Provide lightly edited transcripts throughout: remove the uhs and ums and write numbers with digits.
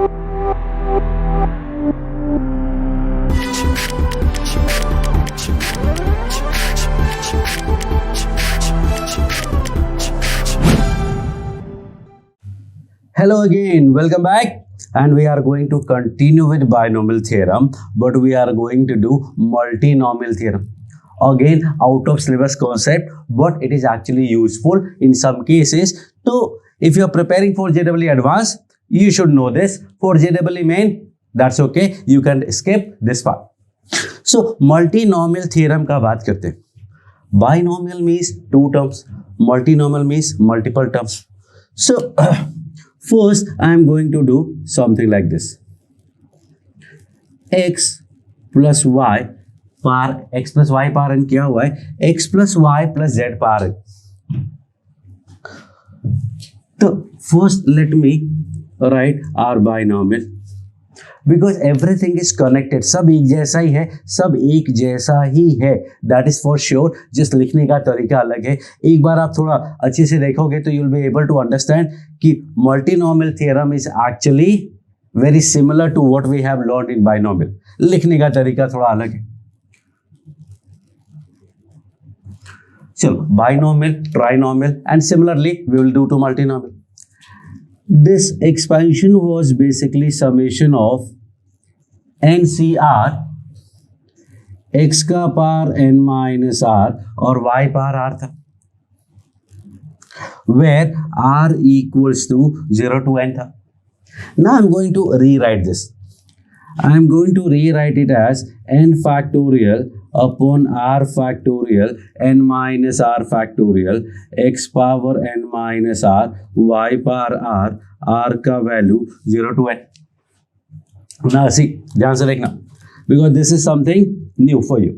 Hello again, welcome back, and we are going to continue with binomial theorem, but we are going to do multinomial theorem. Again, out of syllabus concept, but it is actually useful in some cases. So, if you are preparing for JEE Advanced, you should know this. For JEE Main, that's okay. You can skip this part. So, multinomial theorem का बात करते हैं. Binomial means two terms. Multinomial means multiple terms. So, first, I am going to do something like this. X plus y power x plus y power n क्या हुआ है? X plus y plus z power n. So first, let me write our binomial because everything is connected. सब एक जैसा ही है, सब एक जैसा ही है. That is for sure. Just लिखने का तरीका अलग है. एक बार आप थोड़ा अच्छे से देखोगे तो you'll be able to understand कि multinomial theorem is actually very similar to what we have learned in binomial. लिखने का तरीका थोड़ा अलग है. चलो, binomial, trinomial, and similarly we will do to multinomial. This expansion was basically summation of NCR x का power n minus r और y power r था, where r equals to 0 to n था. Now I'm going to rewrite this. I'm going to rewrite it as n factorial upon r factorial n minus r factorial x power n minus r y power r का value 0 to n. Now see, ध्यान से देखना, because this is something new for you.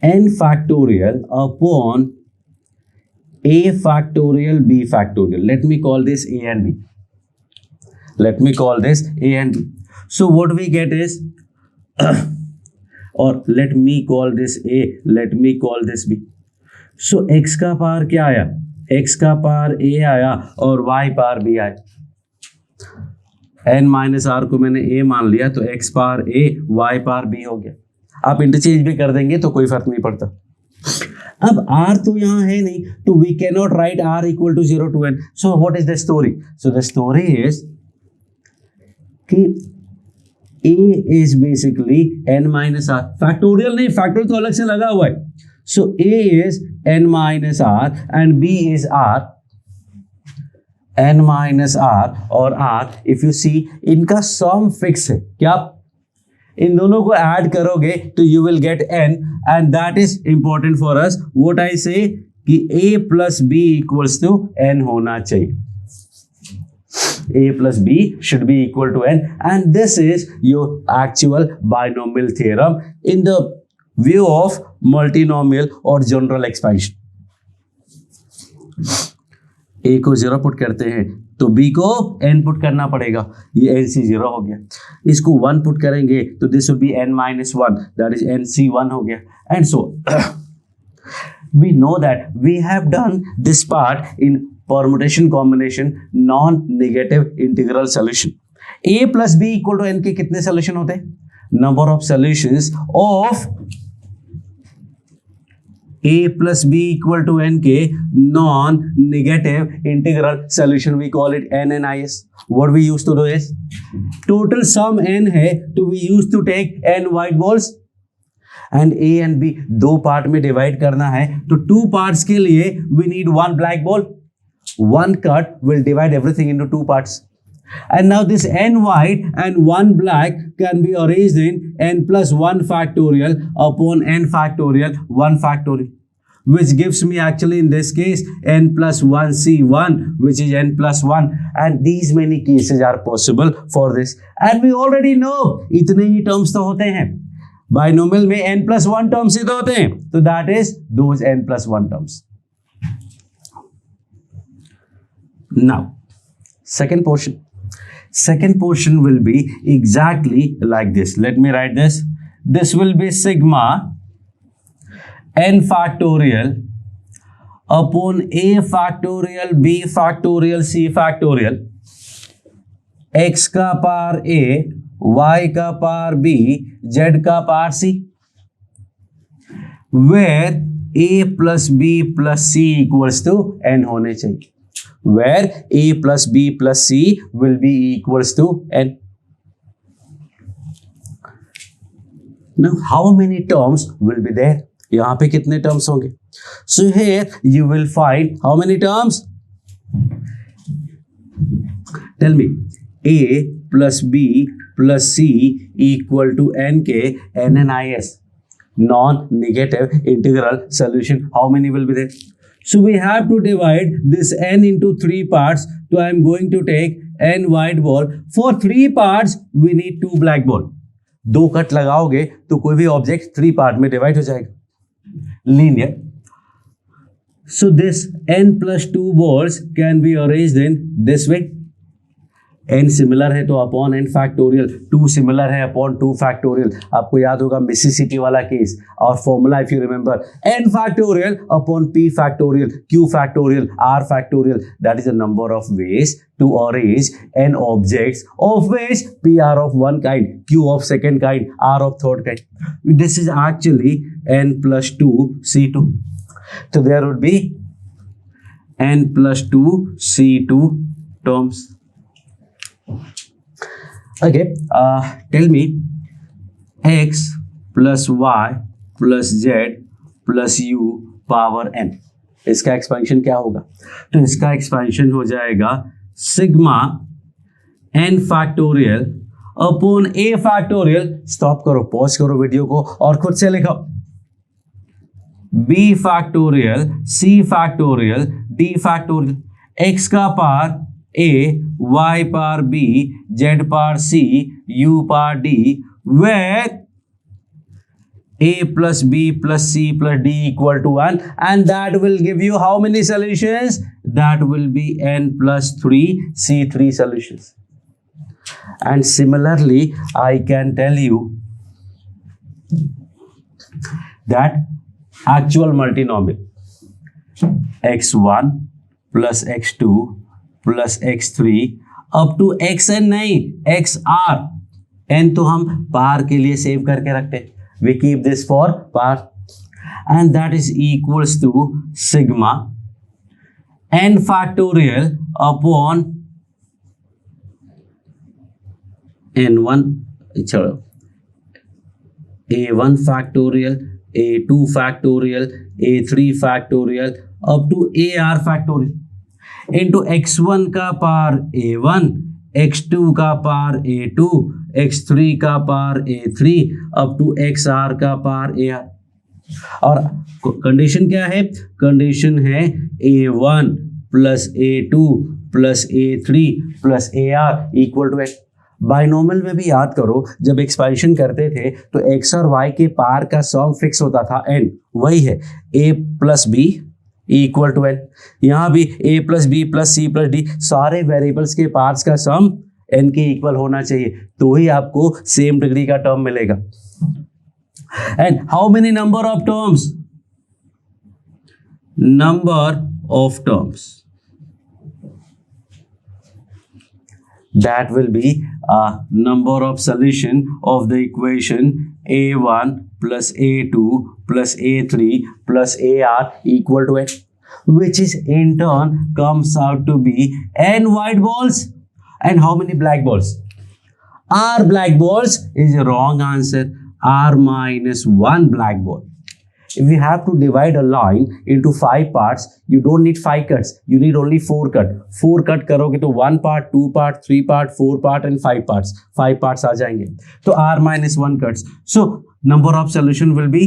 n factorial upon a factorial b factorial. Let me call this a and b. Let me call this a and b. So what we get is or let me call this a, let me call this b. So x का power क्या आया? x का power a आया और y power b आया. n minus are को मैंने a मान लिया तो x power a, y power b हो गया. आप इंटरचेंज भी कर देंगे तो कोई फर्क नहीं पड़ता. अब r तो यहाँ है नहीं, तो we cannot write r equal to 0 to n. So what is the story? So the story is कि a is basically n minus r. Factorial नहीं, फैक्टोरियल तो अलग से लगा हुआ है. So a is n minus r and b is r. n minus r और r, if you see, इनका सम फिक्स है. क्या आप इन दोनों को ऐड करोगे तो you will get n, and that is important for us. What I say कि a plus b equals to n होना चाहिए. a plus b should be equal to n, and this is your actual binomial theorem in the view of multinomial or general expansion. a को 0 put करते हैं तो b को n put करना पड़ेगा. ये nc 0 हो गया. इसको 1 पुट करेंगे तो this will be n minus 1, that is nc 1 हो गया. And so we know that we have done this part in permutation combination non-negative integral solution. a plus b equal to n के कितने solution होते हैं? Number of solutions of a plus b equal to n के non-negative integral solution we call it n and is. What we used to do is total sum n है तो we used to take n white balls and a and b दो part में divide करना है तो two parts के लिए we need one black ball. One cut will divide everything into two parts. And now this n white and one black can be arranged in n plus 1 factorial upon n factorial 1 factorial, which gives me actually in this case n plus 1 c1, which is n plus 1. And these many cases are possible for this. And we already know इतने ही terms तो होते हैं. Binomial में n plus 1 terms ही तो होते हैं. So that is those n plus 1 terms. Now, second portion will be exactly like this. Let me write this. This will be sigma n factorial upon a factorial b factorial c factorial x का power a, y का power b, z का power c, where a plus b plus c equals to n होने चाहिए, where a plus b plus c will be equals to n. Now how many terms will be there? यहाँ पे कितने terms होंगे? So here you will find how many terms? Tell me. A plus b plus c equal to n के n and is non-negative integral solution. How many will be there? So we have to divide this n into 3 parts. So I am going to take n white ball. For 3 parts we need 2 black ball. 2 cut लगाओगे तो कोई भी object 3 part में divide हो जाएगा, linear. So this n plus 2 balls can be arranged in this way. n similar है तो upon n factorial, 2 similar है अपॉन 2 फैक्टोरियल. आपको याद होगा मिसिसिपी वाला केस, और formula if you remember, n factorial upon p factorial, q factorial, r factorial. That is the number of ways to arrange n objects of which p are of one kind, q of second kind, r of third kind. This is actually n plus 2 c2. So there would be n plus 2 c2 terms. Okay, tell me x plus y plus z plus u power n. इसका expansion क्या होगा? तो इसका expansion हो जाएगा sigma n factorial upon a factorial. Stop करो, pause करो video को और खुद से लिखो. b factorial, c factorial, d factorial, x का power a, y power b, z power c, u power d, where a plus b plus c plus d equal to 1, and that will give you how many solutions? That will be n plus 3 c3 solutions. And similarly I can tell you that actual multinomial x1 plus x2 plus x3 up to xn नहीं, xr. n तो हम पार के लिए save करके रखते हैं. We keep this for part, and that is equals to sigma n factorial upon n1, चलो, a1 factorial, a2 factorial, a3 factorial up to ar factorial into x1 का पावर a1, x2 का power a2, x3 का power a3 up to xr का power ar. और condition क्या है? Condition है a1 plus a2 plus a3 plus ar equal to x. Binomial में भी याद करो, जब एक्सपेंशन करते थे तो x और y के पार का सम फिक्स होता था n, वही है a plus b equal to n. यहाँ भी a plus b plus c plus d, सारे वेरिएबल्स के पार्ट्स का सम n के इक्वल होना चाहिए, तो ही आपको सेम डिग्री का टर्म मिलेगा. And how many number of terms? Number of terms, that will be number of solution of the equation a1 plus a2 plus a3 plus ar equal to n, which is in turn comes out to be n white balls and how many black balls? R black balls is a wrong answer. R minus 1 black ball. If you have to divide a line into 5 parts, you don't need 5 cuts, you need only 4 cut. 4 cut करोगे तो 1 part, 2 part, 3 part, 4 part and 5 parts. 5 parts आ जाएंगे, तो R minus 1 cuts. So number of solution will be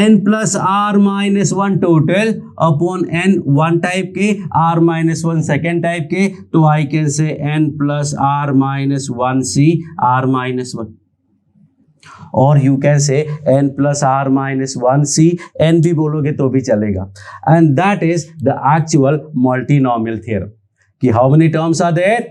n plus R minus 1 total upon n one type के, R minus 1 second type के, तो I can say n plus R minus 1C R minus 1. और you can say n plus are minus 1c, n भी बोलोगे तो भी चलेगा. And that is the actual multinomial theorem कि how many terms are there?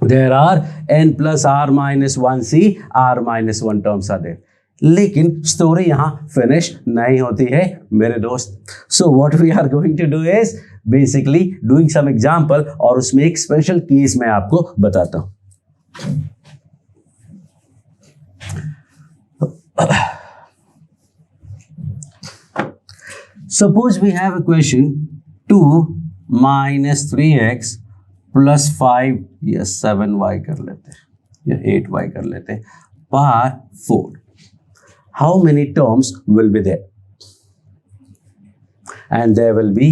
There are n plus are minus 1c r minus 1 terms are there. लेकिन story यहाँ finish नहीं होती है मेरे दोस्त. So what we are going to do is basically doing some example, और उसमें एक स्पेशल केस मैं आपको बताता हूं. Suppose we have a question 2 minus 3x plus 5 या 7y कर लेते हैं या 8y कर लेते हैं par 4. How many terms will be there? And there will be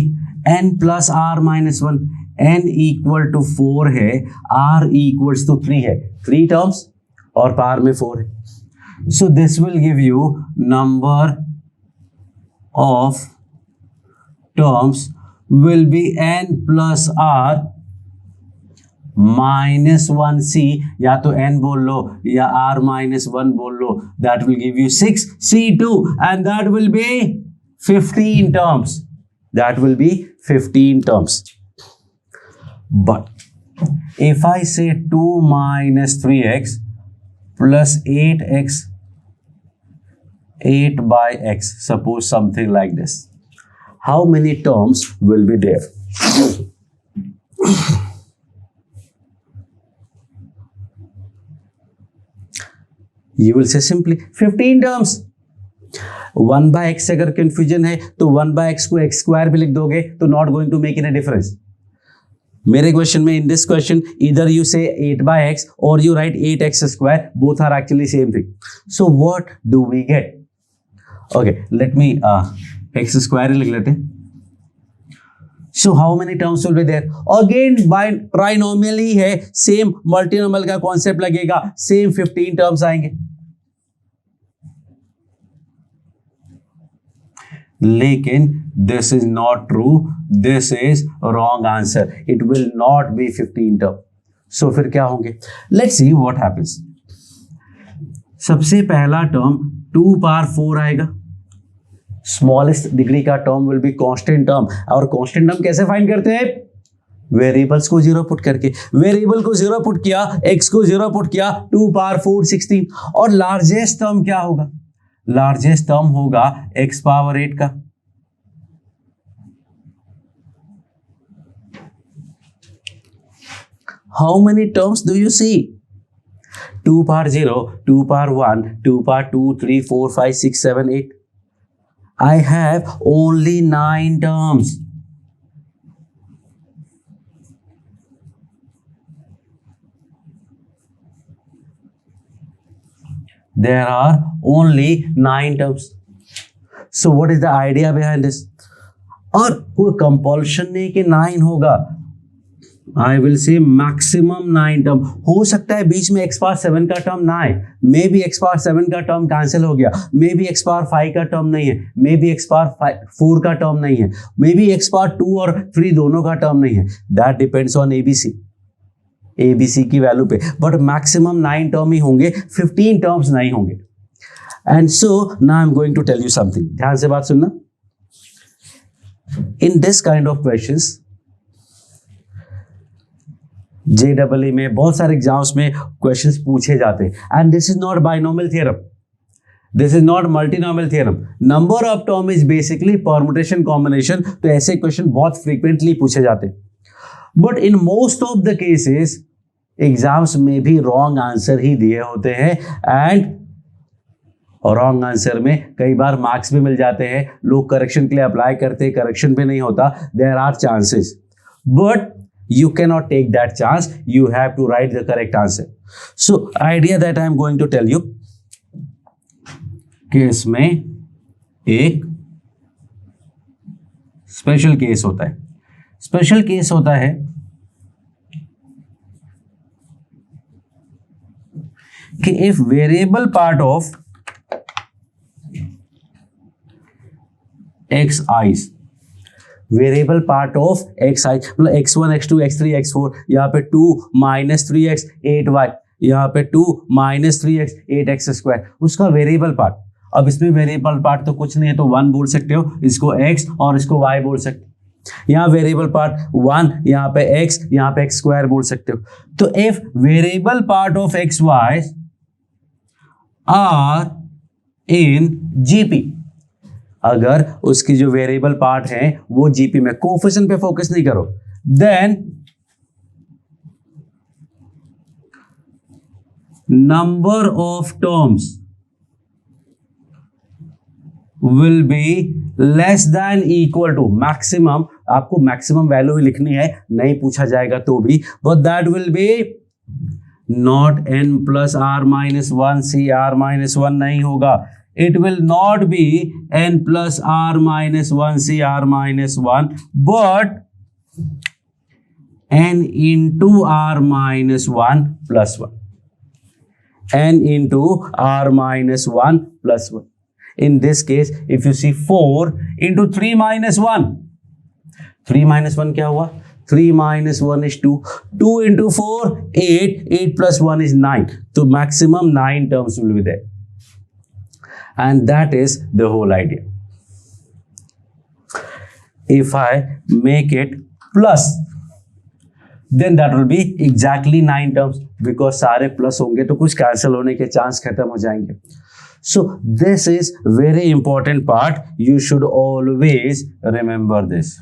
n plus r minus 1. n equal to 4 है, r equals to 3 है, 3 terms और par में 4 है. So this will give you number of terms will be n plus r minus 1c, या तो n बोल लो या r minus 1 बोल लो. That will give you 6c2 and that will be 15 terms. That will be 15 terms. But if I say 2 minus 3x plus 8x 8 by x, suppose something like this, how many terms will be there? You will say simply 15 terms. 1 by x अगर confusion है तो 1 by x को x square भी लिख दोगे तो not going to make any difference. मेरे question में in this question either you say 8 by x or you write 8x square, both are actually same thing. So what do we get? Okay, let me x square लिख लेते हैं. So how many terms will be there? Again by trinomial ही है, same multinomial का concept लगेगा, same 15 terms आएंगे. लेकिन this is not true, this is wrong answer. It will not be 15 term. So फिर क्या होंगे? Let's see what happens. सबसे पहला टर्म 2 पावर 4 आएगा. स्मॉलेस्ट डिग्री का term will be constant term. और कांस्टेंट टर्म कैसे फाइंड करते हैं? वेरिएबल्स को 0 पुट करके. वेरिएबल को 0 पुट किया, x को 0 पुट किया, 2 पावर 4 16. और लार्जेस्ट टर्म क्या होगा? लार्जेस्ट टर्म होगा x पावर 8 का. How many terms do you see? 2 power 0, 2 power 1, 2 power 2, 3, 4, 5, 6, 7, 8. I have only 9 terms. There are only 9 terms. So what is the idea behind this? और कोई compulsion नहीं कि 9 होगा. I will say maximum 9 term. हो सकता है बीच में x पावर 7 का टर्म ना आए. मे बी x पावर 7 का टर्म कैंसिल हो गया. मे बी x पावर 5 का टर्म नहीं है. मे बी x पावर 4 का टर्म नहीं है. मे बी x पावर 2 और 3 दोनों का टर्म नहीं है. दैट डिपेंड्स ऑन ABC की वैल्यू पे. बट मैक्सिमम 9 टर्म ही होंगे, 15 टर्म्स नहीं होंगे. And so now I am going to tell you something. ध्यान से बात सुनना. In this kind of questions JEE में बहुत सारे एग्जाम्स में क्वेश्चंस पूछे जाते हैं. And this is not binomial theorem, this is not multinomial theorem. Number of term is basically permutation combination. तो ऐसे क्वेश्चन बहुत फ्रीक्वेंटली पूछे जाते हैं. But in most of the cases exams में भी रॉन्ग आंसर ही दिए होते हैं. एंड रॉन्ग आंसर में कई बार मार्क्स भी मिल जाते हैं. लोग करेक्शन के लिए अप्लाई करते हैं, करेक्शन पे नहीं होता. There are chances, but you cannot take that chance. You have to write the correct answer. So idea that I am going to tell you कि इसमें एक स्पेशल केस होता है. स्पेशल केस होता है कि if variable part of xi's, variable part of X I मतलब x1 x2 x3 x4, यहाँ पे 2 माइनस 3x 8y, यहाँ पे 2 माइनस 3x 8x स्क्वायर, उसका वेरिएबल पार्ट. अब इसमें वेरिएबल पार्ट तो कुछ नहीं है, तो 1 बोल सकते हो, इसको x और इसको y बोल सकते हो. यहाँ वेरिएबल पार्ट 1, यहाँ पे x, यहाँ पे x स्क्वायर बोल सकते हो. तो if variable part of x y are in GP, अगर उसकी जो वेरिएबल पार्ट है वो जीपी में, कोफिशिएंट पे फोकस नहीं करो, then number of terms will be less than equal to maximum, आपको मैक्सिमम वैल्यू ही लिखनी है, नहीं पूछा जाएगा तो भी, but that will be not n plus are minus one c r minus one नहीं होगा, it will not be n plus are minus one c r minus one, but n into r minus one plus one, n into r minus 1 plus 1. In this case, if you see 4 into 3 minus 1, 3 minus 1 क्या हुआ? 3 minus 1 is 2. 2 into 4, 8. 8 plus 1 is 9. So maximum 9 terms will be there. And that is the whole idea. If I make it plus, then that will be exactly 9 terms, because सारे plus होंगे तो कुछ cancel होने के chance खत्म हो जाएंगे. So this is very important part. You should always remember this.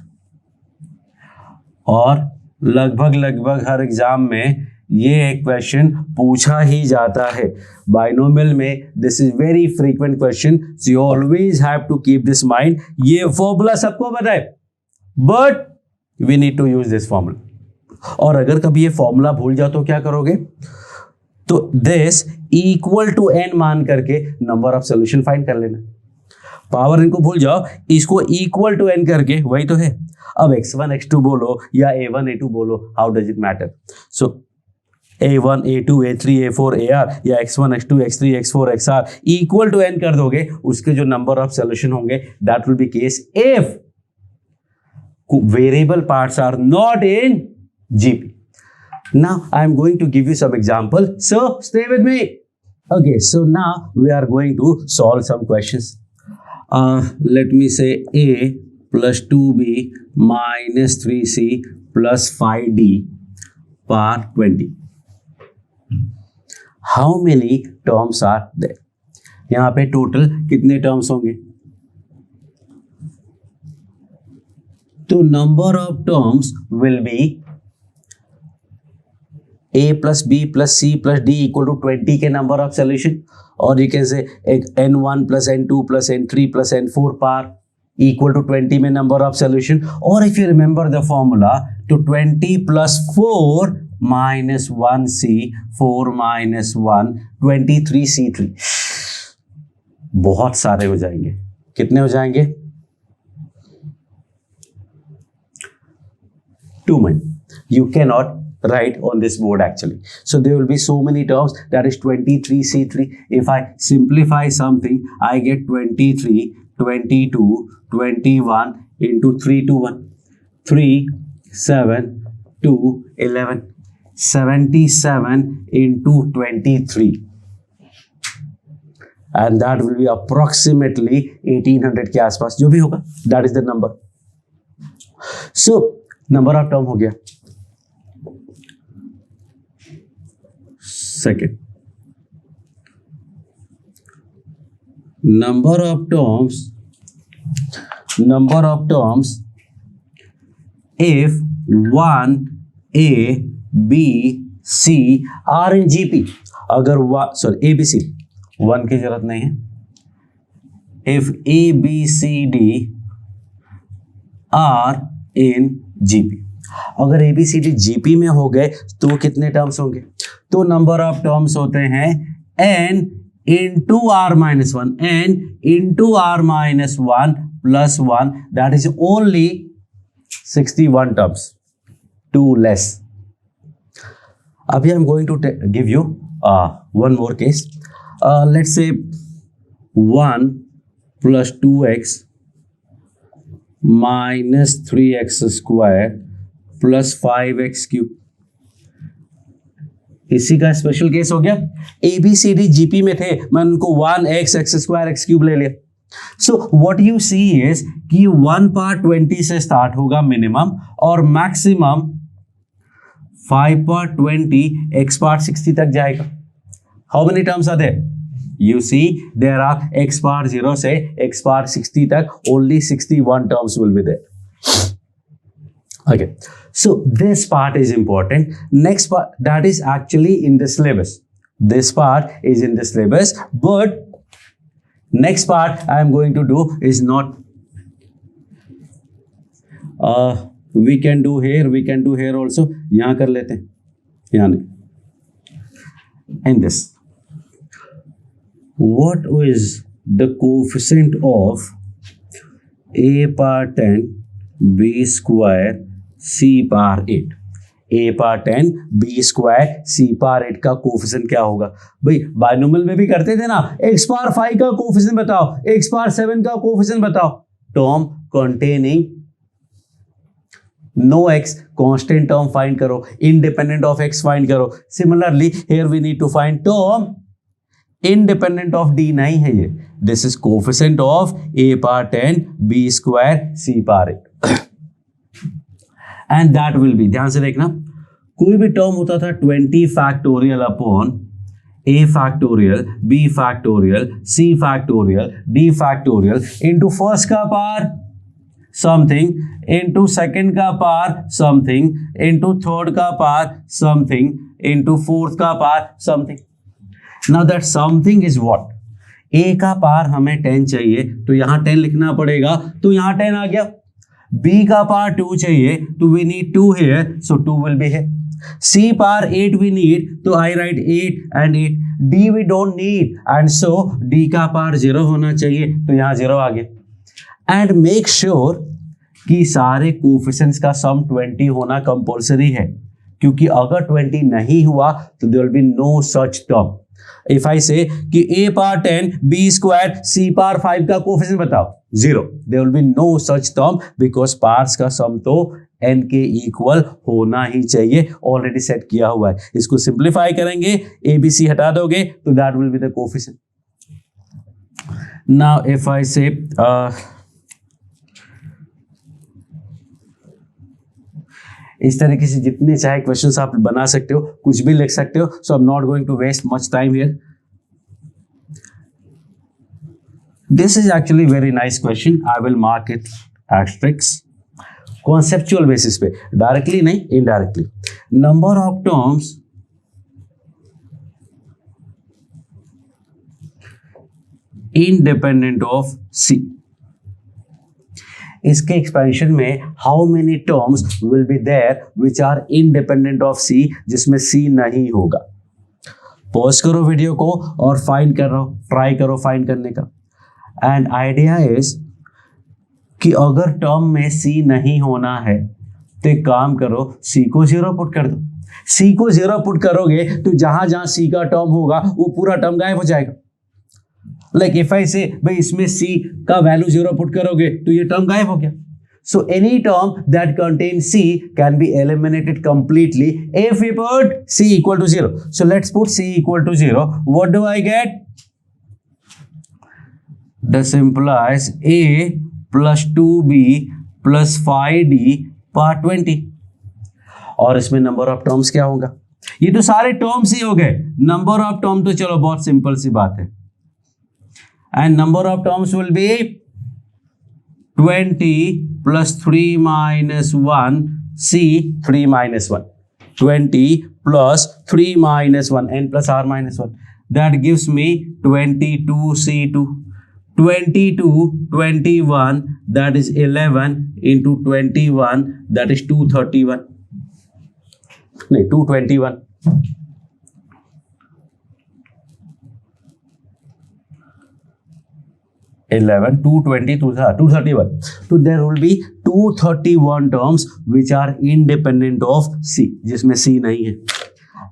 और लगभग हर एग्जाम में ये एक क्वेश्चन पूछा ही जाता है. बाइनोमियल में this is very frequent question, so you always have to keep this mind. ये फॉर्मूला सबको पता है, but we need to use this formula. और अगर कभी ये फॉर्मूला भूल जाओ तो क्या करोगे? तो दिस इक्वल टू n मान करके नंबर ऑफ सॉल्यूशन फाइंड कर लेना. पावर इनको भूल जाओ, इसको इक्वल टू n करके, वही तो है. अब x1 x2 बोलो या a1 a2 बोलो, how does it matter? So a1 a2 a3 a4 ar या x1 x2 x3 x4 xr equal to n कर दोगे, उसके जो नंबर ऑफ सॉल्यूशन होंगे that will be case if variable parts are not in GP. Now I am going to give you some example, so stay with me. Okay, so now we are going to solve some questions. Let me say a plus 2b minus 3c plus 5d par 20. How many terms are there? यहाँ पे total कितने terms होंगे? तो number of terms will B a plus b plus c plus d equal to 20 के number of solution, और you can say n1 plus n2 plus n3 plus n4 पार equal to 20 में number of solution. और if you remember the formula, तो 20 plus 4 minus 1c 4 minus 1 23c3. बहुत सारे हो जाएंगे. कितने हो जाएंगे? 2 many. You cannot write on this board actually. So there will be so many terms, that is 23c3. If I simplify something, I get 23, 22, 21 into 3 to 1. 3, 7, 2, 11. 77 into 23. And that will be approximately 1800 के आसपास, जो भी होगा, that is the number. So number of term हो गया. Second, number of terms if 1 a b c are in GP. अगर a b c 1 की जरूरत नहीं है. if a b c d are in GP, अगर a b c d GP में हो गए तो कितने टर्म्स होंगे? तो नंबर ऑफ टर्म्स होते हैं n into r minus one, n into r minus one plus one, that is only 61 terms, 2 less. अभी I am going to give you one more case. Let's say 1 plus 2x minus 3x square plus 5x cube. इसी का special case हो गया. A b c d GP में थे, मैं उनको 1x x square x cube ले लिया. So what you see is कि 1 पार्ट 20 से स्टार्ट होगा मिनिमम, और मैक्सिमम 5 पार्ट 20 x पार्ट 60 तक जाएगा. How many terms are there? You see, there are x bar 0 से x bar 60 तक only 61 terms will be there. Okay, so this part is important. Next part, that is actually in the syllabus. This part is in the syllabus, but next part I am going to do is not. We can do here also. यहाँ कर लेते हैं, यहाँ नहीं. In this, what is the coefficient of a power 10 b square c power 8? a power 10 b square c power 8 का coefficient क्या होगा? भाई बाइनोमियल में भी करते थे ना, x पावर 5 का कोफिशिएंट बताओ, x पावर 7 का कोफिशिएंट बताओ. Term containing no x, constant term find करो, इंडिपेंडेंट ऑफ x फाइंड करो. Similarly here we need to find term independent of d नहीं है ये. This is coefficient of a power 10 b square c power 8 and that will be, ध्यान से देखना, कोई भी टर्म होता था 20 factorial upon a factorial b factorial c factorial d factorial into first का पावर समथिंग, इनटू सेकंड का power something, into third का पावर समथिंग, इनटू फोर्थ का power something. Now that something is what? a का power हमें 10 चाहिए तो यहां 10 लिखना पड़ेगा, तो यहां 10 आ गया. b का पावर 2 चाहिए तो we need 2 here, so 2 will be here. c power 8 we need, तो I write 8 and 8. d we don't need and so d का पावर 0 होना चाहिए, तो यहां 0 आ गया. एंड मेक श्योर कि सारे कोफिशिएंट्स का सम 20 होना कंपल्सरी है, क्योंकि अगर 20 नहीं हुआ तो there will be no such term. If I say कि a power 10 b square c power 5 का कोफिशिएंट बताओ, 0, there will be no such term because parts का सम तो n के इक्वल होना ही चाहिए, ऑलरेडी सेट किया हुआ है. इसको सिंप्लीफाई करेंगे, a b c हटा दोगे तो that will be the coefficient. Now if I से इस तरीके से जितने चाहे क्वेश्चंस आप बना सकते हो, कुछ भी लिख सकते हो. So I am not going to waste much time here. This is actually very nice question. I will mark it asterisk. Conceptual basis पे, डायरेक्टली नहीं, indirectly. Number of terms independent of C. इसके expansion में how many terms will be there which are independent of C, जिसमें C नहीं होगा. Pause करो video को और फाइंड करो, ट्राई करो फाइंड करने का. एंड आइडिया इज कि अगर टर्म में सी नहीं होना है तो एक काम करो, सी को 0 पुट कर दो. सी को 0 पुट करोगे तो जहां जहां सी का टर्म होगा वो पूरा टर्म गायब हो जाएगा. लाइक इफ आई से भाई इसमें c का वैल्यू 0 पुट करोगे तो ये टर्म गायब हो गया. So any term that contain c can be eliminated completely if we put c equal to 0. So let's put c equal to 0. What do I get? This implies a plus 2b plus 5d power 20. और इसमें number of terms क्या होगा? ये तो सारे terms ही हो गए. Number of term तो चलो बहुत सिंपल सी बात है. And number of terms will be 20 plus 3 minus 1 c 3 minus 1. 20 plus 3 minus 1 n plus r minus 1. That gives me 22c2. 22 21 that is 11 into 21 that is 231. नहीं 221. 11, 220, 231. So there will be 231 terms which are independent of C, जिसमें C नहीं है.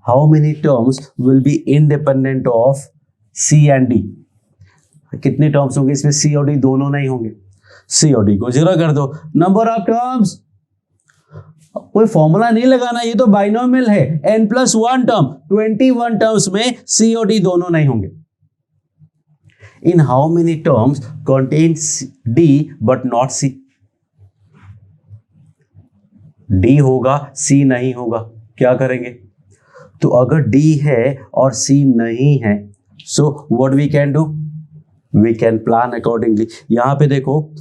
How many terms will be independent of C and D? कितने terms होंगे इसमें? C और D दोनों नहीं होंगे. C और D को 0 कर दो. नंबर ऑफ टर्म्स, कोई फॉर्मूला नहीं लगाना, ये तो बाइनोमियल है. n+1 टर्म, 21 टर्म्स में C और D दोनों नहीं होंगे. In how many terms contains D but not C? D होगा, C नहीं होगा, क्या करेंगे? तो अगर D है और C नहीं है so what we can do, we can plan accordingly. यहां पे देखो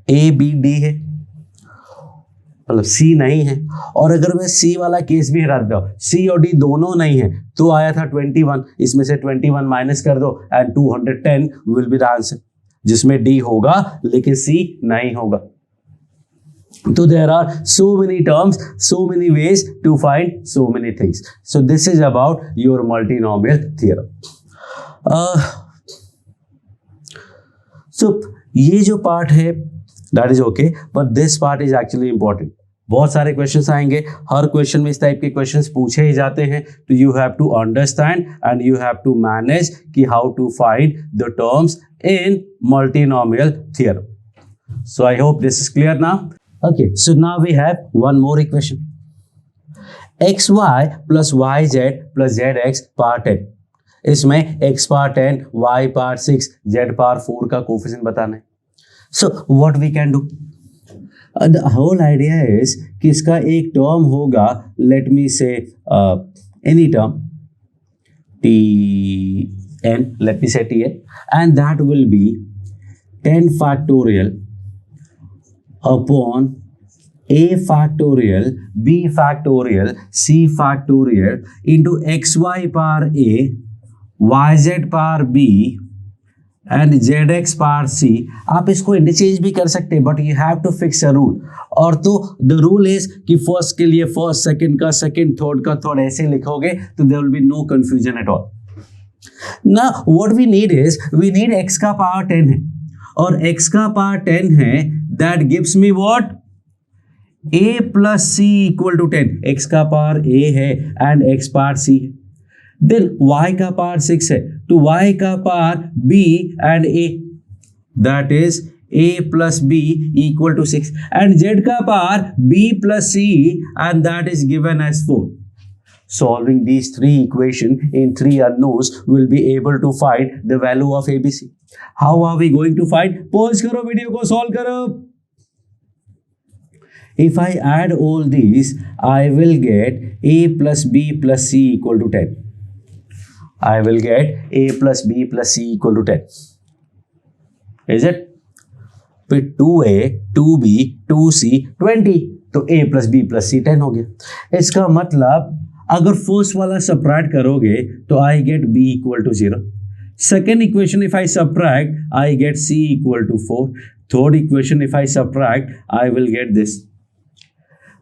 ए बी डी है, मतलब सी नहीं है, और अगर मैं सी वाला केस भी हटा देता हूं, सी और डी दोनों नहीं है, तो आया था 21, इसमें से 21 माइनस कर दो and 210 will be the answer, जिसमें डी होगा लेकिन सी नहीं होगा। तो there are so many terms, so many ways to find so many things. So this is about your multinomial theorem. So ये जो पार्ट है that is okay, but this part is actually important. बहुत सारे questions आएंगे, हर question में इस type के questions पूछे ही जाते हैं, तो you have to understand and you have to manage कि how to find the terms in multinomial theorem. So I hope this is clear now. Okay, so now we have one more equation. xy plus yz plus zx power 10. इसमें x power 10, y power 6, z power 4 का coefficient बताना है. So what we can do? The whole idea is कि इसका एक term होगा, let me say any term tn, let me say tn, and that will be 10 factorial upon a factorial, b factorial, c factorial into xy power a, yz power b and Z X power C. आप इसको interchange भी कर सकते हैं, but you have to fix a rule. और तो the rule is कि first के लिए फर्स्ट, सेकंड का सेकंड, थर्ड का थर्ड, ऐसे लिखोगे तो there will be no confusion at all. ना what we need is, we need X का पावर 10 है, और एक्स का पावर 10 है, that gives me what, a plus c equal to 10. X का पावर a है एंड एक्स पावर c है. Then y का पावर 6 है, तो y का power b and a, that is a plus b equal to 6, and z का power b plus c and that is given as 4. Solving these three equations in three unknowns will be able to find the value of ABC. How are we going to find? Pause करो, video को solve करो. If I add all these, I will get a plus b plus c equal to 10. I will get a plus b plus c equal to 10. Is it? फिर 2a, 2b, 2c, 20. तो a plus b plus c 10 हो गया. इसका मतलब अगर first वाला subtract करोगे तो I get b equal to 0. Second equation if I subtract, I get c equal to 4. Third equation if I subtract, I will get this.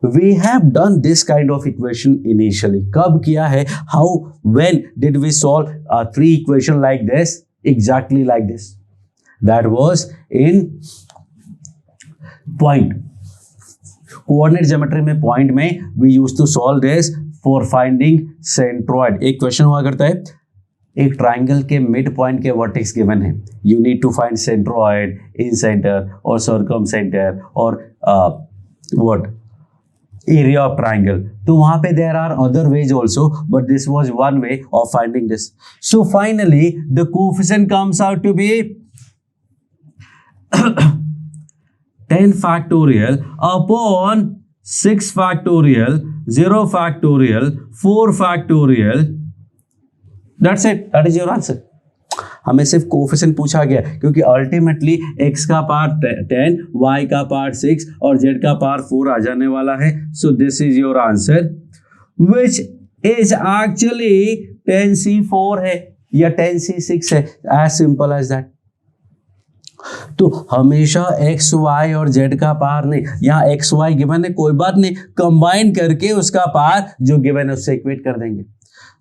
We have done this kind of equation initially. कब किया है? How, when did we solve three equation like this? Exactly like this. That was in point. Coordinate geometry में point में we used to solve this for finding centroid. एक question हुआ करता है, एक ट्राइंगल के मिड पॉइंट के vertex given है, you need to find centroid, incentre और सर्कम सेंटर और व्हाट area of triangle. तो वहां पे there are other ways also, but this was one way of finding this. So finally the coefficient comes out to be 10 factorial upon 6 factorial, 0 factorial, 4 factorial. That's it. That is your answer. हमें सिर्फ coefficient पूछा गया क्योंकि ultimately x का power 10, y का power 6 और z का power 4 आ जाने वाला है. So this is your answer which is actually 10c4 है या 10c6 है. As simple as that. तो हमेशा x, y और z का पावर नहीं, यहाँ x, y गिवन है, कोई बात नहीं, कंबाइन करके उसका पावर जो गिवन है उससे इक्वेट कर देंगे.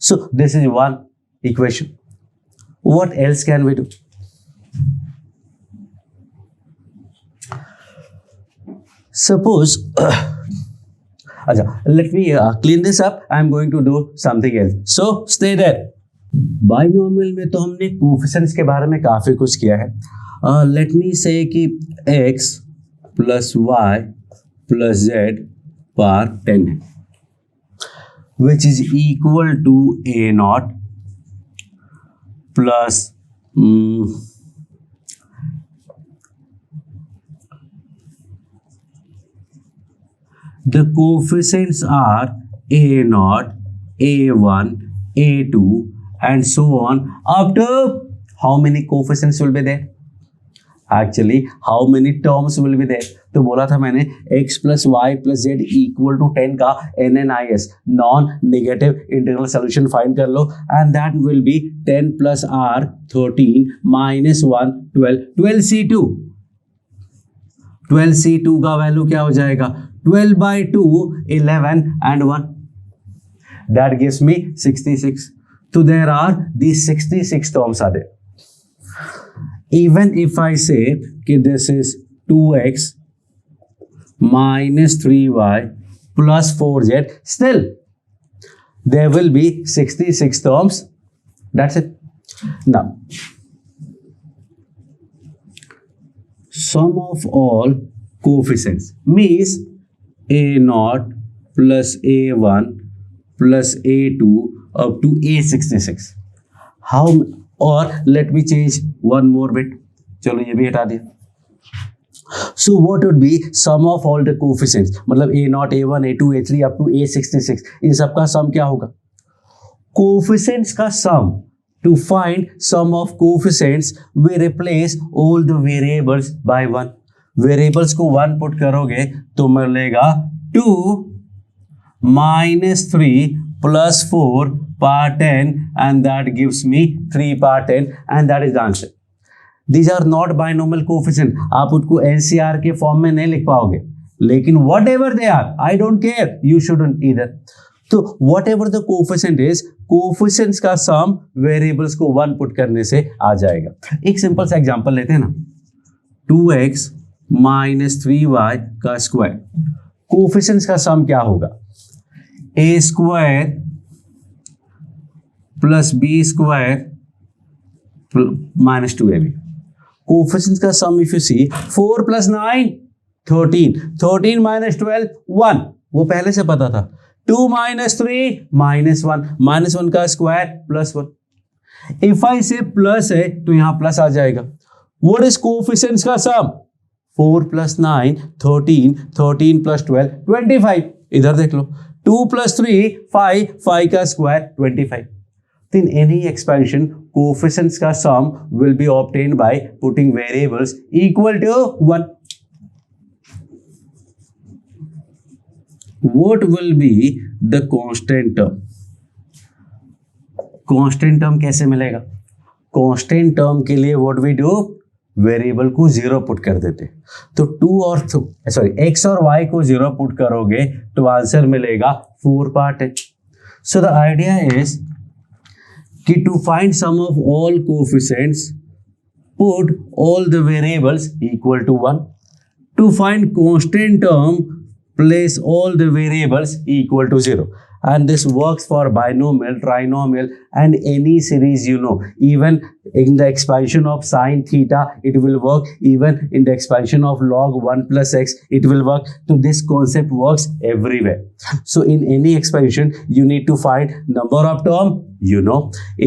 सो this is one equation. What else can we do? Suppose, let me clean this up. I'm going to do something else. So stay there. Binomial में तो हमने कोफिशिएंट्स के बारे में काफी कुछ किया है. Let me say कि x plus y plus z power 10 है, which is equal to a naught plus the coefficients are a naught, a1, a2 and so on up to how many coefficients will be there? Actually, how many terms will be there? तो बोला था मैंने x plus y plus z equal to 10 का NNIS non negative integral solution find कर लो, and that will be 10 plus r 13 minus 1 12 12c2 12c2 का value क्या हो जाएगा? 12 by 2 11 and 1, that gives me 66. So there are these 66 terms are there. Even if I say कि this is 2x minus 3y plus 4z, still there will be 66 terms. That's it. Now, sum of all coefficients means a0 plus a1 plus a2 up to a66. How? Or let me change one more bit. चलो ये भी हटा दिया. So what would be sum of all the coefficients? मतलब a0, a1, a2, a3 up to a66. इन सब का sum क्या होगा? Coefficients का sum. To find sum of coefficients, we replace all the variables by 1. Variables को 1 put करोगे तो मिलेगा 2 minus 3 plus 4 power 10, and that gives me 3 power 10, and that is the answer. These are not binomial coefficient. आप उनको NCR के form में नहीं लिख पाओगे, लेकिन whatever they are, I don't care, you shouldn't either. तो whatever the coefficient is, coefficients का sum variables को 1 put करने से आ जाएगा. एक सिंपल सा एग्जांपल लेते हैं ना, 2x minus 3y का स्क्वायर. कोफिशिएंट्स का सम क्या होगा? a square plus B square minus 2ab. Coefficients का sum if you see 4 plus 9 13, 13 minus 12 1, वो पहले से पता था. 2 माइनस 3 माइनस 1, माइनस 1 का स्क्वायर प्लस 1. इफ आई से प्लस है तो यहां प्लस आ जाएगा. व्हाट इज कोफिशिएंट्स का सम? 4 प्लस 9 13, 13 प्लस 12 25. इधर देख लो, 2 प्लस 3 5, 5 का square 25. In any expansion, coefficients का sum will be obtained by putting variables equal to 1. What will be the constant term? Constant term कैसे मिलेगा? Constant term के लिए what we do? वेरिएबल को 0 put कर देते. तो 2 और x और y को 0 पुट करोगे तो आंसर मिलेगा 4 power 10. So the idea is कि to find sum of all coefficients put all the variables equal to 1. To find constant term place all the variables equal to 0. And this works for binomial, trinomial and any series, you know. Even in the expansion of sine theta, it will work. Even in the expansion of log 1 plus x, it will work. So this concept works everywhere. So in any expansion, you need to find number of term, you know.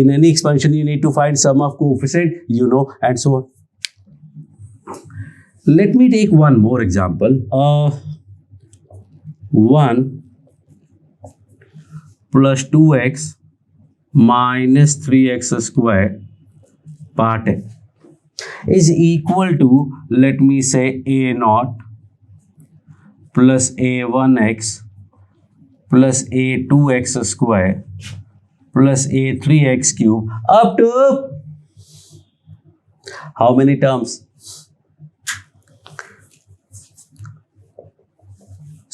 In any expansion, you need to find sum of coefficient, you know, and so on. Let me take one more example. 1 plus 2x minus 3x square part is equal to, let me say, a0 plus a1x plus a2x square plus a3x cube up to how many terms?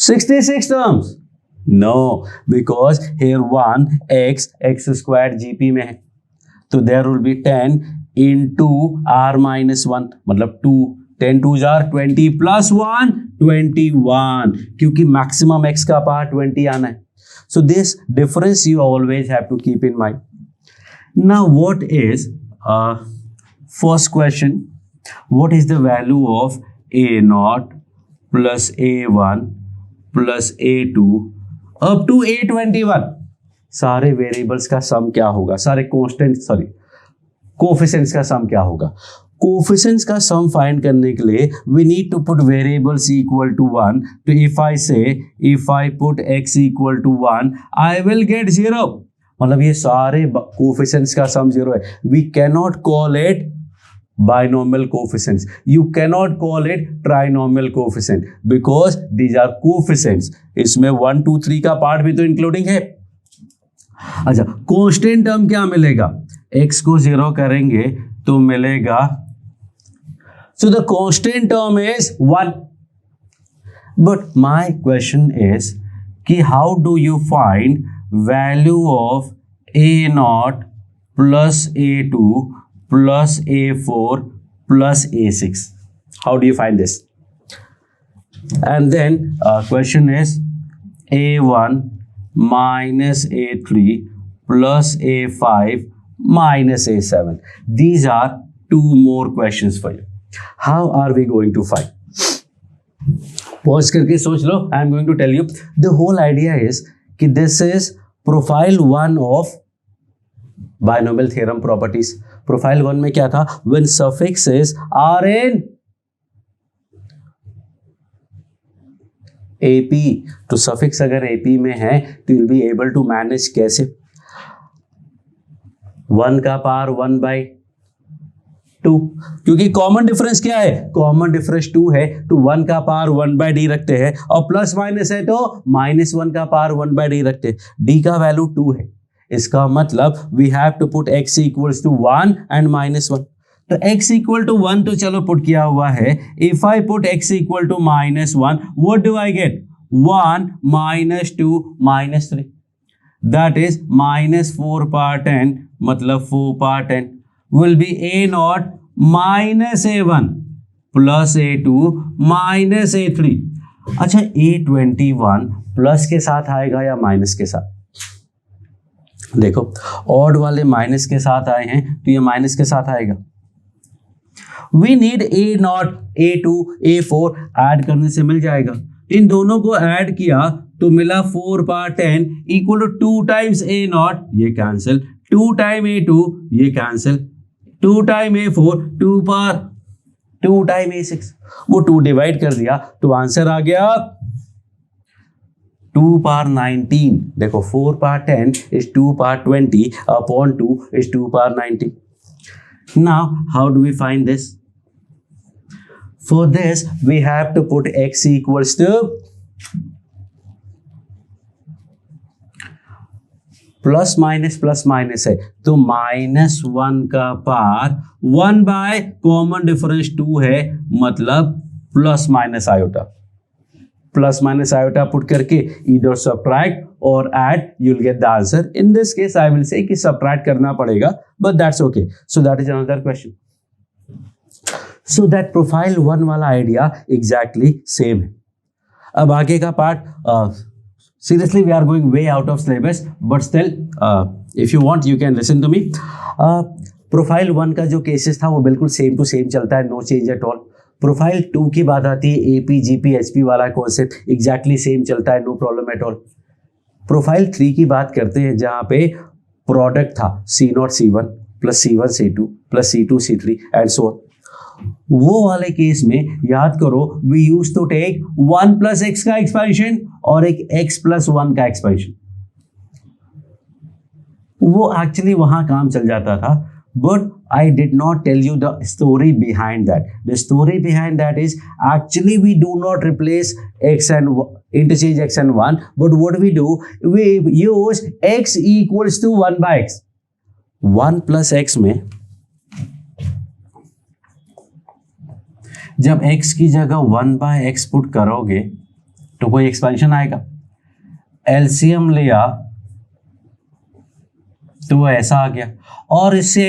66 terms. No, because here 1 x squared GP में है, तो there will be 10 into r minus 1, मतलब 2, 10 2s are 20 plus 1 21, क्योंकि maximum x का power 20 आना है. So this difference you always have to keep in mind. Now what is first question? What is the value of a0 plus a1 plus a2 up to a21? सारे variables का सम क्या होगा? सारे coefficients का सम क्या होगा? कोफिशिएंट्स का sum find करने के लिए we need to put variables equal to 1. तो if I put x equal to 1, I will get 0. मतलब ये सारे कोफिशिएंट्स का सम 0 है. We cannot call it binomial coefficients. You cannot call it trinomial coefficient because these are coefficients. इसमें 1 2 3 का part भी तो इंक्लूडिंग है. अच्छा, कांस्टेंट टर्म क्या मिलेगा? x को 0 करेंगे तो मिलेगा, so the constant term is 1. But my question is कि how do you find value of a0 plus a2 plus a4 plus a6? How do you find this? And then question is a1 minus a3 plus a5 minus a7. These are 2 more questions for you. How are we going to find? Pause करके सोच लो. I am going to tell you. The whole idea is कि this is profile 1 of binomial theorem properties. Profile 1 में क्या था? When suffixes are in AP, तो suffix अगर AP में है तो you'll be able to manage कैसे? 1 का पावर 1/2, क्योंकि कॉमन डिफरेंस क्या है? कॉमन डिफरेंस 2 है तो 1 का पावर 1/d रखते हैं, और प्लस माइनस है तो -1 का पावर 1/d रखते हैं. d का वैल्यू 2 है, इसका मतलब we have to put x equals to 1 and -1. तो x इक्वल टू 1 तो चलो पुट किया हुआ है. If I put x equal to -1, what do I get? 1 -2 -3, that is -4 power 10, मतलब 4 power 10 will be a0 minus a1 plus a2 minus a3. अच्छा, a21 plus के साथ आएगा या माइनस के साथ? देखो, ऑड वाले माइनस के साथ आए हैं तो ये माइनस के साथ आएगा. We need a0 a2 a4 add करने से मिल जाएगा. इन दोनों को ऐड किया तो मिला 4 power 10 equal to 2 times a0, ये कैंसिल, 2 टाइम a2 ये cancel, 2 time a4 2 time a6, वो 2 डिवाइड कर दिया तो आंसर आ गया 2 पावर 19. देखो, 4 power 10 is 2 power 20 upon 2 is 2 power 19. Now, how do we find this? For this, we have to put x equals to plus minus है तो -1 का power 1 by common difference 2 है, मतलब प्लस माइनस आयोटा पुट करके either subtract or add, you'll get the answer. In this case, I will say कि subtract करना पड़ेगा, but that's okay. So that is another question. So that profile 1 वाला idea exactly same है. अब आगे का part, seriously we are going way out of syllabus, but still if you want you can listen to me. Profile 1 का जो cases था वो बिल्कुल same to same चलता है, no change at all. Profile 2 की बात आती है, AP GP HP वाला कॉन्सेप्ट एग्जैक्टली सेम चलता है, no problem at all. Profile 3 की बात करते हैं जहां पे प्रोडक्ट था C0 C1 plus C1 C2 plus C2 C3 and so on. वो वाले केस में याद करो, we use to take 1 plus x का एक्सपेंशन और एक x प्लस 1 का एक्सपेंशन. वो एक्चुअली वहां काम चल जाता था, but I did not tell you the story behind that. The story behind that is actually we do not replace x and interchange x and 1, but what we do, we use x equals to 1 by x. 1 plus x में जब x की जगह 1 by x put करोगे तो कोई expansion आएगा. LCM लिया तो वो ऐसा आ गया, और इससे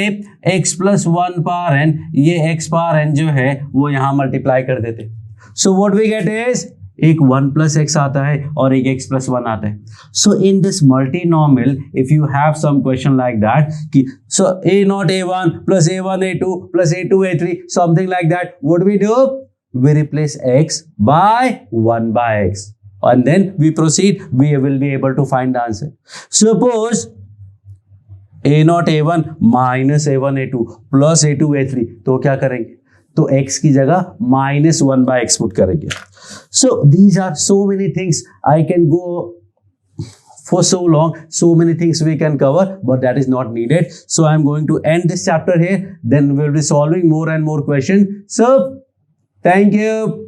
x प्लस 1 पावर n, ये x पावर n जो है वो यहां मल्टीप्लाई कर देते. So what we get is एक 1 प्लस x आता है और एक x प्लस 1 आता है. So in this multinomial if you have some question like that कि so a0 a1 plus a1 a2 plus a2 a3 something like that, what we do, we replace x by 1 by x and then we proceed, we will be able to find the answer. Suppose a0 a1 minus a1 a2 plus a2 a3, तो क्या करेंगे, तो x की जगह -1 by x put करेंगे. So these are so many things. I can go for so long, so many things we can cover, but that is not needed. So I am going to end this chapter here, then we'll be solving more and more questions. So thank you.